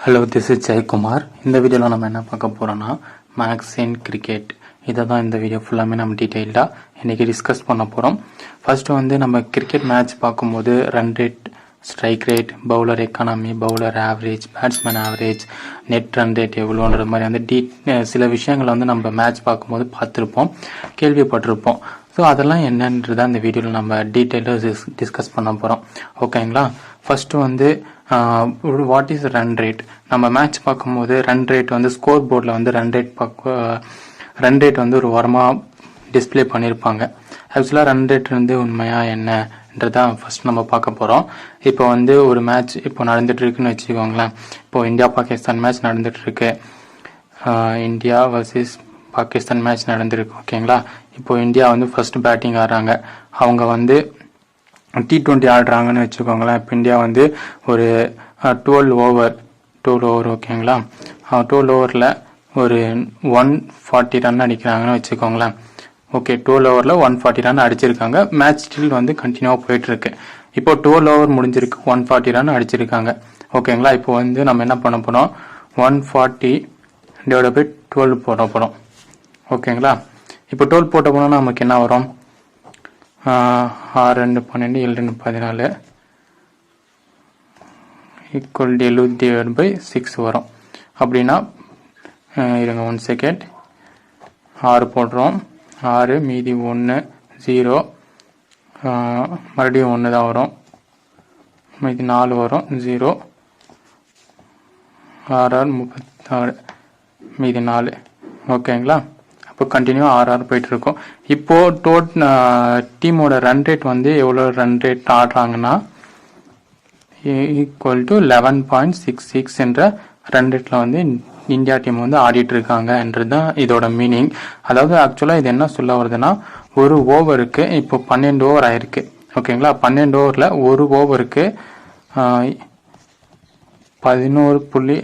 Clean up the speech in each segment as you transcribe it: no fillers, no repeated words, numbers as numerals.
Hello, this is Jayakumar. இந்த வீடியோவில் நம்ம என்ன பார்க்க போகிறோன்னா மேக்ஸ் இன் கிரிக்கெட். இதை தான் இந்த வீடியோ ஃபுல்லாமே நம்ம டீட்டெயில்டாக இன்றைக்கி டிஸ்கஸ் பண்ண போகிறோம். ஃபர்ஸ்ட்டு வந்து நம்ம கிரிக்கெட் மேட்ச் பார்க்கும்போது run rate, strike rate, bowler economy, bowler average, batsman average, net run rate எவ்வளோன்ற மாதிரி வந்து சில விஷயங்களை வந்து நம்ம மேட்ச் பார்க்கும்போது பார்த்துருப்போம், கேள்விப்பட்டிருப்போம். ஸோ அதெல்லாம் என்னன்றதை அந்த வீடியோவில் நம்ம டீட்டெயிலாக டிஸ்கஸ் பண்ண போகிறோம். ஓகேங்களா? ஃபர்ஸ்ட்டு வந்து வாட் இஸ் ரன் ரேட். நம்ம மேட்ச் பார்க்கும்போது ரன் ரேட் வந்து ஸ்கோர் போர்டில் வந்து ரன் ரேட் வந்து ஒரு வாரமாக டிஸ்பிளே பண்ணியிருப்பாங்க. ஆக்சுவலாக ரன் ரேட் வந்து உண்மையாக என்னன்றதான் ஃபர்ஸ்ட் நம்ம பார்க்க போகிறோம். இப்போ வந்து ஒரு மேட்ச் இப்போ நடந்துட்டு இருக்குன்னு வச்சுக்கோங்களேன். இப்போ இந்தியா பாகிஸ்தான் மேட்ச் நடந்துட்டு இருக்கு. இந்தியா வர்சஸ் பாகிஸ்தான் மேட்ச் நடந்திருக்கு. ஓகேங்களா? இப்போ இந்தியா வந்து ஃபர்ஸ்ட் பேட்டிங் ஆடுறாங்க. அவங்க வந்து T20 ஆடுறாங்கன்னு வச்சுக்கோங்களேன். இப்போ இந்தியா வந்து ஒரு 12 ஓவர் ஓகேங்களா? 12 ஓவரில் ஒரு 140 ரன் அடிக்கிறாங்கன்னு வச்சுக்கோங்களேன். ஓகே, 12 ஓவரில் 140 ரன் அடிச்சிருக்காங்க. மேட்ச் ஸ்டில் வந்து கண்டினியூவாக போயிட்டுருக்கு. இப்போ 12 ஓவர் முடிஞ்சிருக்கு, 140 ரன் அடிச்சிருக்காங்க. ஓகேங்களா? இப்போ வந்து நம்ம என்ன பண்ண போகிறோம், 140 / 12 போட போகிறோம். ஓகேங்களா? இப்போ 12 போட்ட போனோம்னா நமக்கு என்ன வரும், 6 2 12 7 2 14 ஈக்குவல் 70/6 வரும். அப்படின்னா இருங்க 1 செகண்ட், 6 போடுறோம், 6 மீதி 1 0, மறுபடியும் 1 தான் வரும், மீதி 4 வரும் 0, 6 36 மீதி 4. ஓகேங்களா? இப்போ கண்டினியூ 6 போயிட்டு இருக்கும். இப்போ டீமோட ரன் ரேட் வந்து எவ்வளோ ரன் ரேட் ஆடுறாங்கன்னா ஈக்குவல் டு 11.66 என்ற ரன் ரேட்ல வந்து இந்தியா டீம் வந்து ஆடிட்டு இருக்காங்கன்றது தான் இதோட மீனிங். அதாவது ஆக்சுவலாக இது என்ன சொல்ல வருதுன்னா, ஒரு ஓவருக்கு இப்போ 12 ஓவர் ஆயிருக்கு. ஓகேங்களா? 12 ஓவரில் ஒரு ஓவருக்கு 11.66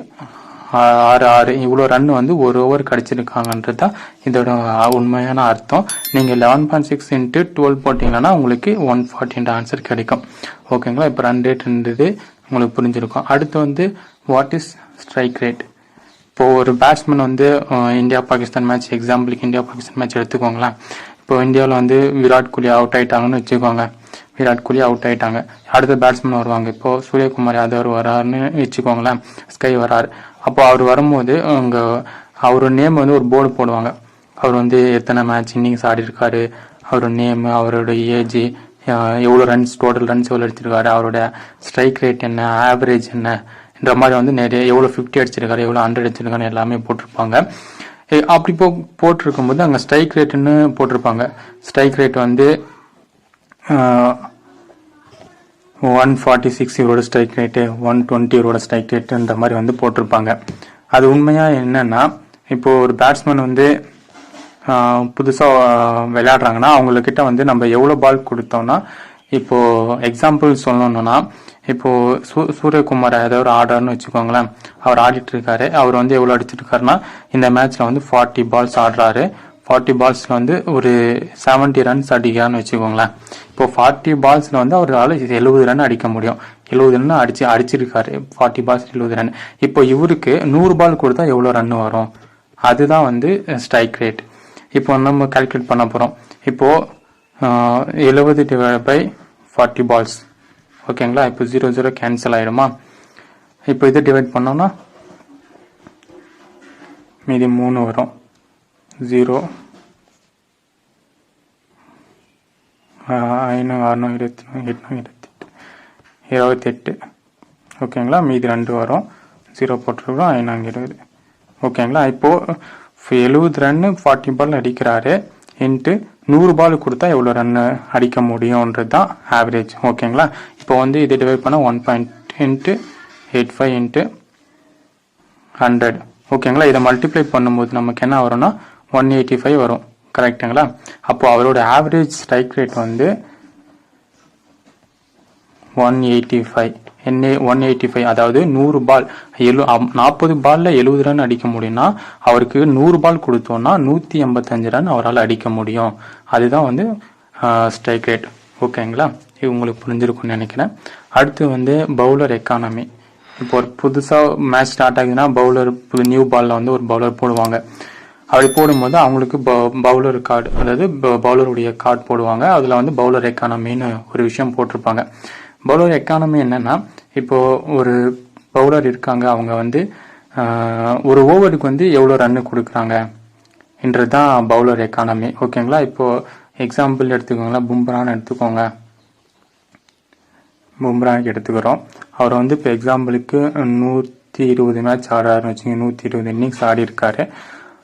இவ்வளோ ரன் வந்து ஒரு ஓவர் கடிச்சிருக்காங்கன்றது தான் இதோட உண்மையான அர்த்தம். நீங்கள் 11.6 × 12 போட்டிங்கன்னா உங்களுக்கு 140 ஆன்சர் கிடைக்கும். ஓகேங்களா? இப்போ ரன் ரேட்ன்றது உங்களுக்கு புரிஞ்சிருக்கும். அடுத்து வந்து வாட் இஸ் ஸ்ட்ரைக் ரேட். இப்போ ஒரு பேட்ஸ்மேன் வந்து இந்தியா பாகிஸ்தான் மேட்ச், எக்ஸாம்பிளுக்கு இந்தியா பாகிஸ்தான் மேட்ச் எடுத்துக்கோங்களேன். இப்போ இந்தியாவில் வந்து விராட் கோலி அவுட் ஆயிட்டாங்கன்னு வச்சுக்கோங்க. விராட் கோலி அவுட் ஆயிட்டாங்க. அடுத்த பேட்ஸ்மேன் வருவாங்க. இப்போ சூரியகுமார் யாதவ் வராருன்னு வச்சுக்கோங்களேன். ஸ்கை வராரு. அப்போ அவர் வரும்போது அவரோட நேம் வந்து ஒரு போர்டு போடுவாங்க. அவர் வந்து எத்தனை மேட்ச் இன்னிங்ஸ் ஆடி இருக்காரு, அவரோட நேம், அவரோட ஏஜ், எவ்வளோ ரன்ஸ், டோட்டல் ரன்ஸ் எவ்வளோ அடிச்சிருக்காரு, அவரோட ஸ்ட்ரைக் ரேட் என்ன, ஆவரேஜ் என்னன்ற மாதிரி வந்து நிறைய எவ்வளோ 50 அடிச்சிருக்காரு, எவ்வளோ 100 அடிச்சிருக்காரு எல்லாமே போட்டிருப்பாங்க. அப்படி போட்டிருக்கும் போது அங்கே ஸ்ட்ரைக் ரேட்டுன்னு போட்டிருப்பாங்க. ஸ்ட்ரைக் ரேட் வந்து 146 இவரோட ஸ்ட்ரைக் ரேட்டு, 120 இவரோட ஸ்ட்ரைக் ரேட்டுன்ற மாதிரி வந்து போட்டிருப்பாங்க. அது உண்மையாக என்னன்னா, இப்போ ஒரு பேட்ஸ்மேன் வந்து புதுசாக விளையாடுறாங்கன்னா அவங்கக்கிட்ட வந்து நம்ம எவ்வளோ பால் கொடுத்தோம்னா, இப்போ எக்ஸாம்பிள் சொல்லணும்னா, இப்போ சூரியகுமார் ஏதாவது ஆடுறாருன்னு வச்சுக்கோங்களேன். அவர் ஆடிட்டு இருக்காரு. அவர் வந்து எவ்வளோ அடிச்சிட்டு இருக்காருன்னா, இந்த மேட்ச்ல வந்து 40 பால்ஸ் ஆடுறாரு. 40 பால்ஸ்ல வந்து ஒரு 70 ரன்ஸ் அடிக்கிறான்னு வச்சுக்கோங்களேன். இப்போ 40 பால்ஸ்ல வந்து அவரால் 70 ரன் அடிக்க முடியும். 70 ரன் அடிச்சிருக்காரு. 40 பால்ஸ் 70 ரன். இப்போ இவருக்கு 100 பால் கொடுத்தா எவ்வளோ ரன் வரும், அதுதான் வந்து ஸ்ட்ரைக் ரேட். இப்போ நம்ம கால்குலேட் பண்ண போறோம். இப்போ 70 / 40 பால்ஸ். ஓகேங்களா? இப்போ 0 0 கேன்சல் ஆயிடுமா? இப்போ இதை டிவைட் பண்ணோம்னா மீதி 3 வரும். 0 5 6 28. ஓகேங்களா? மீதி 2 வரும். 0 போட்டிருக்கோம். 5 20. ஓகேங்களா? இப்போ 70 ரன்னு 40 பால் அடிக்கிறாரு. இன்ட்டு 100 பால் கொடுத்தா எவ்வளோ ரன் அடிக்க முடியும்ன்றது தான் ஆவரேஜ். ஓகேங்களா? இப்போ வந்து இதை டிவைட் பண்ண 1.85 × 100. ஓகேங்களா? இதை மல்டிப்ளை பண்ணும்போது நமக்கு என்ன வரும்னா 185 வரும். கரெக்டுங்களா? அப்போ அவரோட ஆவரேஜ் ஸ்ட்ரைக் ரேட் வந்து 185. அதாவது 100 பால் 40 பால்ல 70 ரன் அடிக்க முடியும்னா, அவருக்கு 100 பால் கொடுத்தோம்னா 185 ரன் அவரால் அடிக்க முடியும். அதுதான் வந்து ஸ்ட்ரைக் ரேட். ஓகேங்களா? இது உங்களுக்கு புரிஞ்சிருக்கும்னு நினைக்கிறேன். அடுத்து வந்து பவுலர் எக்கானமி. இப்போ ஒரு புதுசாக மேட்ச் ஸ்டார்ட் ஆகுதுன்னா பவுலர் நியூ பாலில் வந்து ஒரு பவுலர் போடுவாங்க. அப்படி போடும்போது அவங்களுக்கு பவுலர் கார்டு, அதாவது பவுலருடைய கார்டு போடுவாங்க. அதில் வந்து பவுலர் எக்கானமின்னு ஒரு விஷயம் போட்டிருப்பாங்க. பவுலர் எக்கானமி என்னன்னா, இப்போ ஒரு பவுலர் இருக்காங்க, அவங்க வந்து ஒரு ஓவருக்கு வந்து எவ்வளோ ரன்னு கொடுக்குறாங்க என்றது தான் பவுலர் எக்கானமி. ஓகேங்களா? இப்போ எக்ஸாம்பிள் எடுத்துக்கோங்களேன், பும்ரான்னு எடுத்துக்கோங்க. பும்ராக்கு எடுத்துக்கிறோம். அவர் வந்து இப்போ எக்ஸாம்பிளுக்கு 120 மேட்ச் ஆடுறாருன்னு வச்சுங்க, 120 இன்னிங்ஸ் ஆடி இருக்காரு.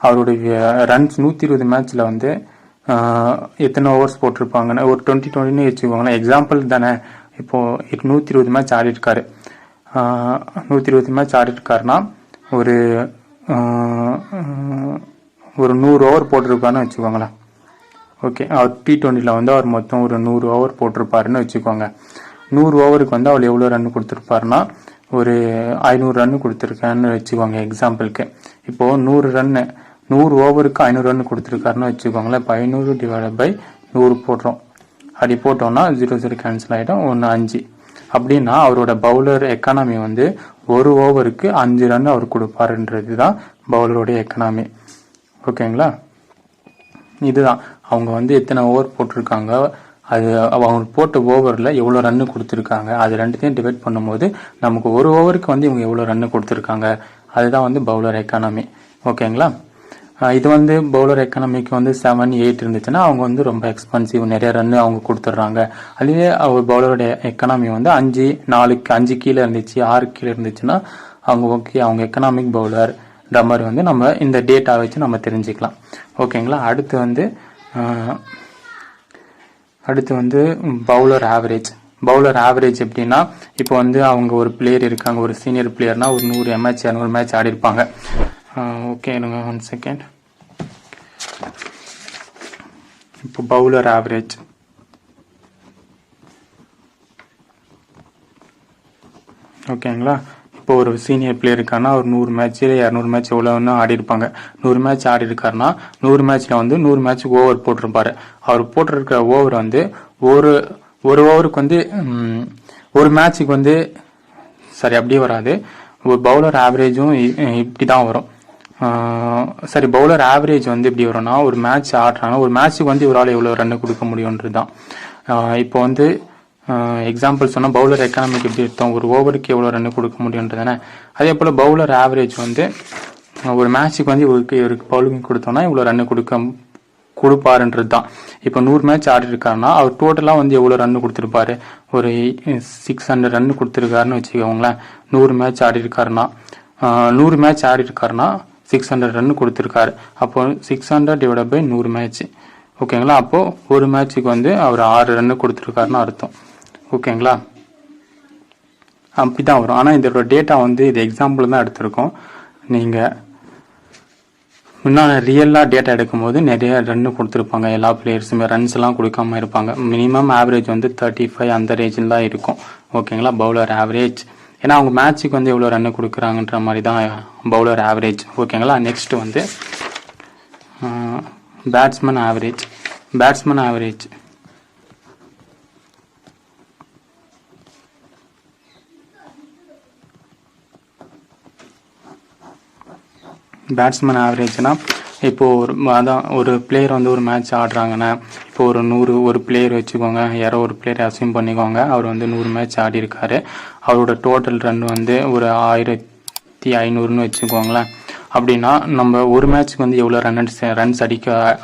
அவருடைய ரன்ஸ் 120 மேட்ச்ல வந்து எத்தனை ஓவர்ஸ் போட்டிருப்பாங்கன்னா ஒரு 20 வச்சுக்கோங்களேன், எக்ஸாம்பிள் தானே. இப்போ 120 மேட்ச் ஆடி இருக்காரு. 120 மேட்ச் ஆடி இருக்காருன்னா ஒரு 100 ஓவர் போட்டிருக்காருன்னு வச்சுக்கோங்களேன். ஓகே, அவர் T20 வந்து அவர் மொத்தம் ஒரு 100 ஓவர் போட்டிருப்பாருன்னு வச்சுக்கோங்க. 100 ஓவருக்கு வந்து அவர் எவ்வளோ ரன் கொடுத்துருப்பாருன்னா ஒரு 500 ரன் கொடுத்துருக்காருன்னு வச்சுக்கோங்க எக்ஸாம்பிளுக்கு. இப்போ 100 ஓவருக்கு 500 ரன் கொடுத்துருக்காருன்னு வச்சுக்கோங்களேன். இப்போ 500 டிவைடட் பை 100 போடுறோம். அப்படி போட்டோம்னா 0 கேன்சல் ஆகிடும், 1 5. அப்படின்னா அவரோட பவுலர் எக்கானமி வந்து ஒரு ஓவருக்கு 5 ரன் அவர் கொடுப்பாருன்றது தான் பவுலருடைய எக்கானமி. ஓகேங்களா? இதுதான் அவங்க வந்து எத்தனை ஓவர் போட்டிருக்காங்க, அது அவங்க போட்ட ஓவரில் எவ்வளோ ரன்னு கொடுத்துருக்காங்க, அது ரெண்டுத்தையும் டிவைட் பண்ணும்போது நமக்கு ஒரு ஓவருக்கு வந்து இவங்க எவ்வளோ ரன்னு கொடுத்துருக்காங்க, அதுதான் வந்து பவுலர் எக்கானமி. ஓகேங்களா? இது வந்து பவுலர் எக்கானமிக்கு வந்து 7, 8 இருந்துச்சுன்னா அவங்க வந்து ரொம்ப எக்ஸ்பென்சிவ், நிறைய ரன்னு அவங்க கொடுத்துட்றாங்க. அதுவே அவர் பவுலருடைய எக்கானமி வந்து 5, 4க்கு 5 கீழே இருந்துச்சு, 6 கீழே இருந்துச்சுன்னா அவங்க ஓகே, அவங்க எக்கனாமிக் பவுலர் மாதிரி வந்து நம்ம இந்த டேட்டா வச்சு நம்ம தெரிஞ்சுக்கலாம். ஓகேங்களா? அடுத்து வந்து பவுலர் ஆவரேஜ். பவுலர் ஆவரேஜ் எப்படின்னா, இப்போ வந்து அவங்க ஒரு பிளேயர் இருக்காங்க, ஒரு சீனியர் பிளேயர்னா ஒரு 100 மேட்ச் 200 மேட்ச் ஆடி இருப்பாங்க. ஓகே, இருங்க 1 செகண்ட். இப்போ பவுலர் ஆவரேஜ், ஓகேங்களா? இப்போ ஒரு சீனியர் பிளேயர் இருக்காருன்னா ஒரு 100 மேட்ச் 200 மேட்ச் எவ்வளோன்னு ஆடி இருப்பாங்க. 100 மேட்ச் ஆடி இருக்காருன்னா 100 மேட்ச்ல வந்து 100 மேட்ச்சுக்கு ஓவர் போட்டிருப்பாரு. அவர் போட்டிருக்கிற ஓவர் வந்து ஒரு ஓவருக்கு வந்து ஒரு மேட்சுக்கு வந்து சரி அப்படியே வராது. ஒரு பவுலர் ஆவரேஜும் இப்படி தான் வரும். சரி, பவுலர் ஆவரேஜ் வந்து எப்படி வரும்னா, ஒரு மேட்ச் ஆடுறாங்கன்னா ஒரு மேட்ச்சுக்கு வந்து இவரால் எவ்வளோ ரன்னு கொடுக்க முடியும்ன்றது தான். இப்போ வந்து எக்ஸாம்பிள் சொன்னால் பவுலர் எக்கானமிக்கு எப்படி எடுத்தோம், ஒரு ஓவருக்கு எவ்வளோ ரன்னு கொடுக்க முடியுன்றதானே. அதே போல் பவுலர் ஆவரேஜ் வந்து ஒரு மேட்ச்சுக்கு வந்து இவருக்கு பவுலிங் கொடுத்தோம்னா இவ்வளோ ரன்னு கொடுப்பாருன்றது தான். இப்போ 100 மேட்ச் ஆடி இருக்காருன்னா அவர் டோட்டலாக வந்து எவ்வளோ ரன்னு கொடுத்துருப்பாரு, ஒரு 600 ரன்னு கொடுத்துருக்காருன்னு வச்சுக்கோங்களேன். 100 மேட்ச் ஆடி இருக்காருன்னா 100 மேட்ச் ஆடி இருக்காருன்னா 600 ரன்னு கொடுத்துருக்காரு. அப்போ 600 டிவைட் பை 100 மேட்ச். ஓகேங்களா? அப்போ ஒரு மேட்சுக்கு வந்து அவர் 6 ரன்னு கொடுத்துருக்காருன்னு அர்த்தம். ஓகேங்களா? அப்படிதான் வரும். ஆனால் இதோட டேட்டா வந்து இது எக்ஸாம்பிள் தான் எடுத்திருக்கோம். நீங்கள் இன்னும் ரியலாக டேட்டா எடுக்கும்போது நிறைய ரன்னு கொடுத்துருப்பாங்க. எல்லா பிளேயர்ஸுமே ரன்ஸ் எல்லாம் கொடுக்காம இருப்பாங்க. மினிமம் ஆவரேஜ் வந்து 35 அந்த ரேஞ்சில் தான் இருக்கும். ஓகேங்களா? பவுலர் ஆவரேஜ், ஏன்னா அவங்க மேட்சுக்கு வந்து எவ்வளோ ரன்னு கொடுக்குறாங்கன்ற மாதிரி தான் பவுலர் ஆவரேஜ். ஓகேங்களா? நெக்ஸ்ட் வந்து batsman average. Batsman average batsman ஆவரேஜ்னா, இப்போ ஒரு பிளேயர் வந்து ஒரு மேட்ச் ஆடுறாங்கன்னா, இப்போ ஒரு 100 ஒரு பிளேயர் வச்சுக்கோங்க, யாரோ ஒரு பிளேயர் அசியூம் பண்ணிக்கோங்க. அவர் வந்து 100 மேட்ச் ஆடி இருக்காரு. அவரோட டோட்டல் ரன் வந்து ஒரு 1500ன்னு வச்சுக்கோங்களேன். அப்படின்னா நம்ம ஒரு மேட்ச்சுக்கு வந்து எவ்வளோ ரன்ஸ்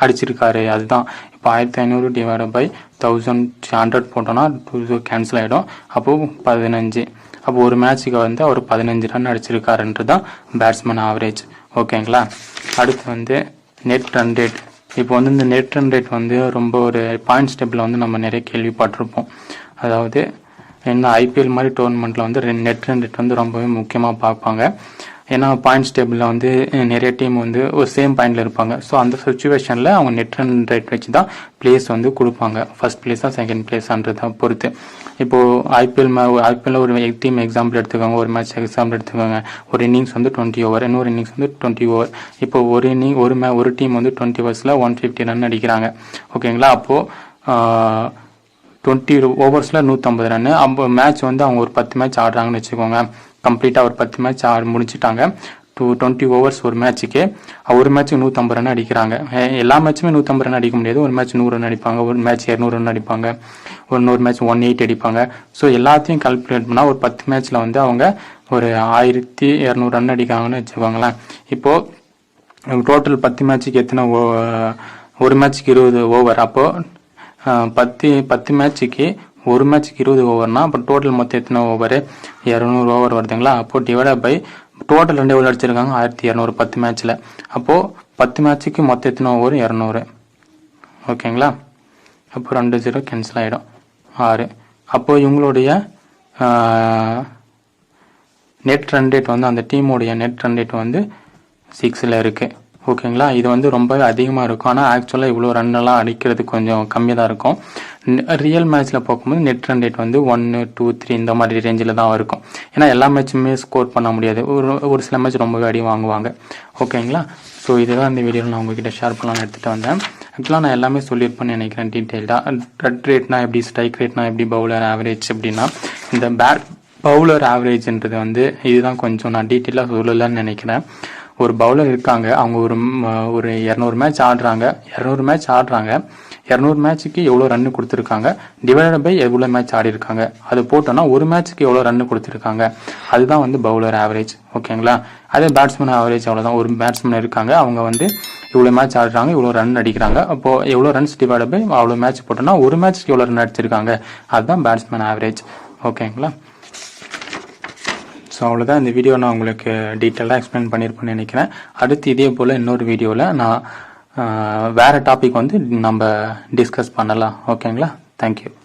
அடிச்சிருக்காரு, அதுதான். இப்போ 1500 டிவைட் பை 1100 போட்டோம்னா 2 கேன்சல் ஆகிடும். அப்போது 15. அப்போ ஒரு மேட்ச்சுக்கு வந்து அவர் 15 ரன் அடிச்சிருக்காருன்றது தான் பேட்ஸ்மேன் ஆவரேஜ். ஓகேங்களா? அடுத்து வந்து நெட் ரன் ரேட். இப்போ வந்து இந்த நெட் ரன் ரேட் வந்து ரொம்ப ஒரு பாயிண்ட்ஸ் டேபிளில் வந்து நம்ம நிறைய கேள்விப்பட்டிருப்போம். அதாவது இந்த ஐபிஎல் மாதிரி டோர்னமெண்ட்டில் வந்து நெட் ரன் ரேட் வந்து ரொம்பவே முக்கியமாக பார்ப்பாங்க. ஏன்னா பாயிண்ட்ஸ் டேபிளில் வந்து நிறைய டீம் வந்து ஒரு சேம் பாயிண்டில் இருப்பாங்க. ஸோ அந்த சுச்சுவேஷனில் அவங்க நெட் ரன் ரேட் வச்சு தான் பிளேஸ் வந்து கொடுப்பாங்க. ஃபர்ஸ்ட் பிளேஸாக செகண்ட் பிளேஸான்றதை பொறுத்து. இப்போது ஐபிஎல்ல ஒரு டீம் எக்ஸாம்பிள் எடுத்துக்கோங்க, ஒரு மேட்ச் எக்ஸாம்பிள் எடுத்துக்கோங்க. ஒரு இன்னிங்ஸ் வந்து 20 ஓவர், இன்னொரு இன்னிங்ஸ் வந்து 20 ஓவர். இப்போ ஒரு டீம் வந்து 20 ஓவர்ஸில் 150 ரன் அடிக்கிறாங்க. ஓகேங்களா? அப்போது 20 ஓவர்ஸில் 150 ரன்னு. அப்போ மேட்ச் வந்து அவங்க ஒரு 10 மேட்ச் ஆடுறாங்கன்னு வச்சுக்கோங்க. கம்ப்ளீட்டாக ஒரு 10 மேட்ச் முடிச்சுட்டாங்க. 20 ஓவர்ஸ் ஒரு மேட்ச்சுக்கு. ஒரு மேட்ச்சுக்கு 150 ரன் அடிக்கிறாங்க. எல்லா மேட்சுமே 150 ரன் அடிக்க முடியாது. ஒரு மேட்ச் 100 ரன் அடிப்பாங்க, ஒரு மேட்ச் 200 ரன் அடிப்பாங்க, இன்னொரு மேட்ச் 180 அடிப்பாங்க. ஸோ எல்லாத்தையும் கால்குலேட் பண்ணால் ஒரு 10 மேட்ச்சில் வந்து அவங்க ஒரு 1200 ரன் அடிக்காங்கன்னு வச்சுக்கோங்களேன். இப்போது டோட்டல் 10 மேட்ச்சுக்கு எத்தனை ஒரு மேட்ச்சுக்கு 20 ஓவர். அப்போது 10 மேட்ச்சுக்கு ஒரு மேட்ச்சுக்கு 20 ஓவர்னா அப்போ டோட்டல் மொத்தம் எத்தனை ஓவர்? 200 ஓவர் வருதுங்களா? அப்போது டிவைட் பை டோட்டல் 2 எவ்வளோ அடிச்சிருக்காங்க? 1200 10 மேட்ச்சில். அப்போது 10 மேட்ச்சுக்கு மொத்தம் எத்தனை ஓவர்? 200. ஓகேங்களா? அப்போ 2 0 கேன்சல் ஆகிடும், 6. அப்போது இவங்களுடைய நெட் ரன் ரேட் வந்து அந்த டீமுடைய நெட் ரன் ரேட் வந்து 6ல் இருக்குது. ஓகேங்களா? இது வந்து ரொம்ப அதிகமாக இருக்கும். ஆனால் ஆக்சுவலாக இவ்வளோ ரன்னெல்லாம் அடிக்கிறது கொஞ்சம் கம்மியாக தான் இருக்கும். ரியல் மேட்ச்சில் பார்க்கும்போது நெட் ரன் ரேட் வந்து 1 2 3 இந்த மாதிரி ரேஞ்சில் தான் இருக்கும். ஏன்னா எல்லா மேட்சுமே ஸ்கோர் பண்ண முடியாது. ஒரு சில மேட்ச் ரொம்பவே அடி வாங்குவாங்க. ஓகேங்களா? ஸோ இதுதான் இந்த வீடியோவில் நான் உங்ககிட்ட ஷேர் பண்ணலாம்னு எடுத்துகிட்டு வந்தேன். ஆக்சுவலாக நான் எல்லாமே சொல்லியிருப்பேன்னு நினைக்கிறேன் டீட்டெயில்டாக. ரன் ரேட்னா எப்படி, ஸ்ட்ரைக் ரேட்னா எப்படி, பவுலர் ஆவரேஜ் அப்படின்னா இந்த பவுலர் ஆவரேஜ்ன்றது வந்து இதுதான் கொஞ்சம் நான் டீட்டெயிலாக சொல்லலைன்னு நினைக்கிறேன். ஒரு பவுலர் இருக்காங்க, அவங்க ஒரு 200 மேட்ச் ஆடுறாங்க. 200 மேட்ச்சுக்கு எவ்வளோ ரன்னு கொடுத்துருக்காங்க டிவைட் பை எவ்வளோ மேட்ச் ஆடி இருக்காங்க, அது போட்டோன்னா ஒரு மேட்ச்சுக்கு எவ்வளோ ரன்னு கொடுத்துருக்காங்க, அதுதான் வந்து பவுலர் ஆவரேஜ். ஓகேங்களா? அதே பேட்ஸ்மேன் ஆவரேஜ் அவ்வளோதான். ஒரு பேட்ஸ்மேன் இருக்காங்க, அவங்க வந்து இவ்வளோ மேட்ச் ஆடுறாங்க, இவ்வளோ ரன் அடிக்கிறாங்க. அப்போது எவ்வளோ ரன்ஸ் டிவைட் பை அவ்வளோ மேட்ச் போட்டோன்னா ஒரு மேட்ச்சுக்கு எவ்வளோ ரன் அடிச்சிருக்காங்க, அதுதான் பேட்ஸ்மேன் ஆவரேஜ். ஓகேங்களா? ஸோ அவ்வளோதான். இந்த வீடியோ நான் உங்களுக்கு டீட்டெயிலாக எக்ஸ்பிளைன் பண்ணியிருப்பேன்னு நினைக்கிறேன். அடுத்து இதே போல் இன்னொரு வீடியோவில் நான் வேறு டாபிக் வந்து நம்ம டிஸ்கஸ் பண்ணலாம். ஓகேங்களா? தேங்க்யூ.